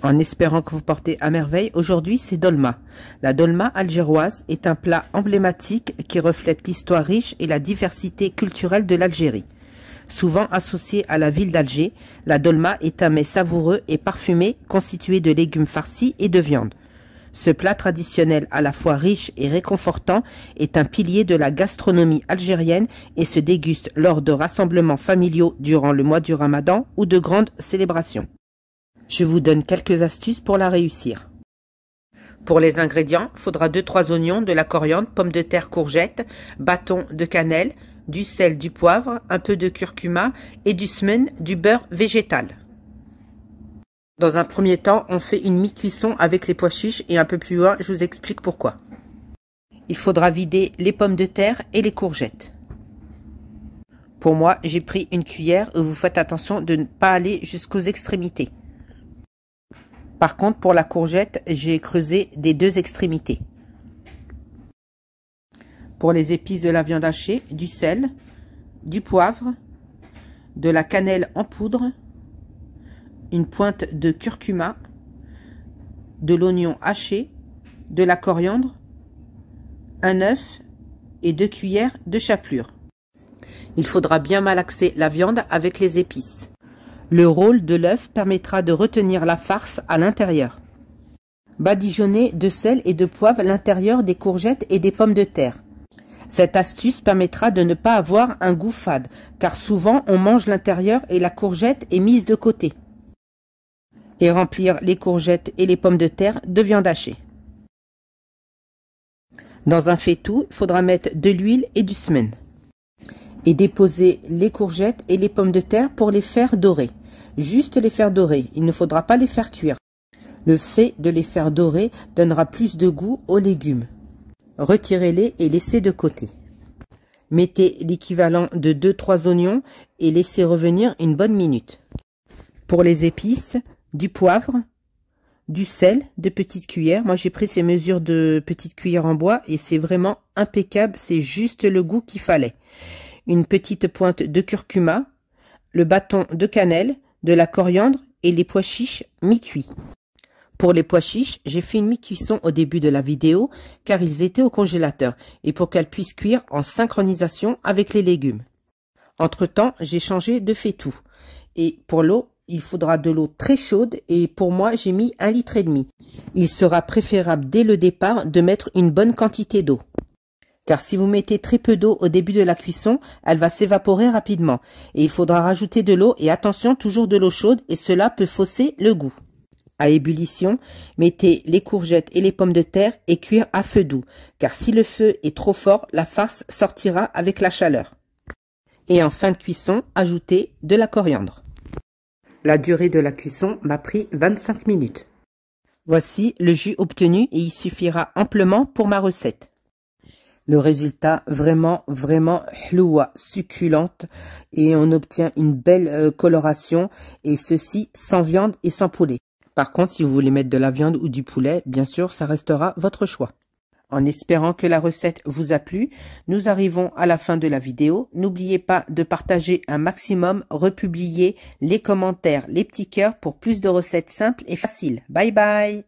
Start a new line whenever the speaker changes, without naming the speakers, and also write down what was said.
En espérant que vous portez à merveille, aujourd'hui c'est dolma. La dolma algéroise est un plat emblématique qui reflète l'histoire riche et la diversité culturelle de l'Algérie. Souvent associée à la ville d'Alger, la dolma est un mets savoureux et parfumé constitué de légumes farcis et de viande. Ce plat traditionnel à la fois riche et réconfortant est un pilier de la gastronomie algérienne et se déguste lors de rassemblements familiaux durant le mois du Ramadan ou de grandes célébrations. Je vous donne quelques astuces pour la réussir. Pour les ingrédients, il faudra 2-3 oignons, de la coriandre, pommes de terre, courgettes, bâtons de cannelle, du sel, du poivre, un peu de curcuma et du semen, du beurre végétal. Dans un premier temps, on fait une mi-cuisson avec les pois chiches et un peu plus loin, je vous explique pourquoi. Il faudra vider les pommes de terre et les courgettes. Pour moi, j'ai pris une cuillère et vous faites attention de ne pas aller jusqu'aux extrémités. Par contre, pour la courgette, j'ai creusé des 2 extrémités. Pour les épices de la viande hachée, du sel, du poivre, de la cannelle en poudre, une pointe de curcuma, de l'oignon haché, de la coriandre, un œuf et 2 cuillères de chapelure. Il faudra bien malaxer la viande avec les épices. Le rôle de l'œuf permettra de retenir la farce à l'intérieur. Badigeonner de sel et de poivre l'intérieur des courgettes et des pommes de terre. Cette astuce permettra de ne pas avoir un goût fade, car souvent on mange l'intérieur et la courgette est mise de côté. Et remplir les courgettes et les pommes de terre de viande hachée. Dans un faitout, il faudra mettre de l'huile et du semen. Et déposer les courgettes et les pommes de terre pour les faire dorer. Juste les faire dorer, il ne faudra pas les faire cuire. Le fait de les faire dorer donnera plus de goût aux légumes. Retirez-les et laissez de côté. Mettez l'équivalent de 2-3 oignons et laissez revenir une bonne minute. Pour les épices, du poivre, du sel, 2 petites cuillères. Moi j'ai pris ces mesures de petites cuillères en bois et c'est vraiment impeccable, c'est juste le goût qu'il fallait. Une petite pointe de curcuma, le bâton de cannelle, de la coriandre et les pois chiches mi-cuits. Pour les pois chiches, j'ai fait une mi-cuisson au début de la vidéo car ils étaient au congélateur et pour qu'elles puissent cuire en synchronisation avec les légumes. Entre-temps, j'ai changé de faitout. Et pour l'eau, il faudra de l'eau très chaude et pour moi, j'ai mis 1,5 litre. Il sera préférable dès le départ de mettre une bonne quantité d'eau. Car si vous mettez très peu d'eau au début de la cuisson, elle va s'évaporer rapidement. Et il faudra rajouter de l'eau et attention, toujours de l'eau chaude et cela peut fausser le goût. À ébullition, mettez les courgettes et les pommes de terre et cuire à feu doux. Car si le feu est trop fort, la farce sortira avec la chaleur. Et en fin de cuisson, ajoutez de la coriandre. La durée de la cuisson m'a pris 25 minutes. Voici le jus obtenu et il suffira amplement pour ma recette. Le résultat vraiment hloua, succulente et on obtient une belle coloration et ceci sans viande et sans poulet. Par contre, si vous voulez mettre de la viande ou du poulet, bien sûr, ça restera votre choix. En espérant que la recette vous a plu, nous arrivons à la fin de la vidéo. N'oubliez pas de partager un maximum, republier les commentaires, les petits cœurs pour plus de recettes simples et faciles. Bye bye!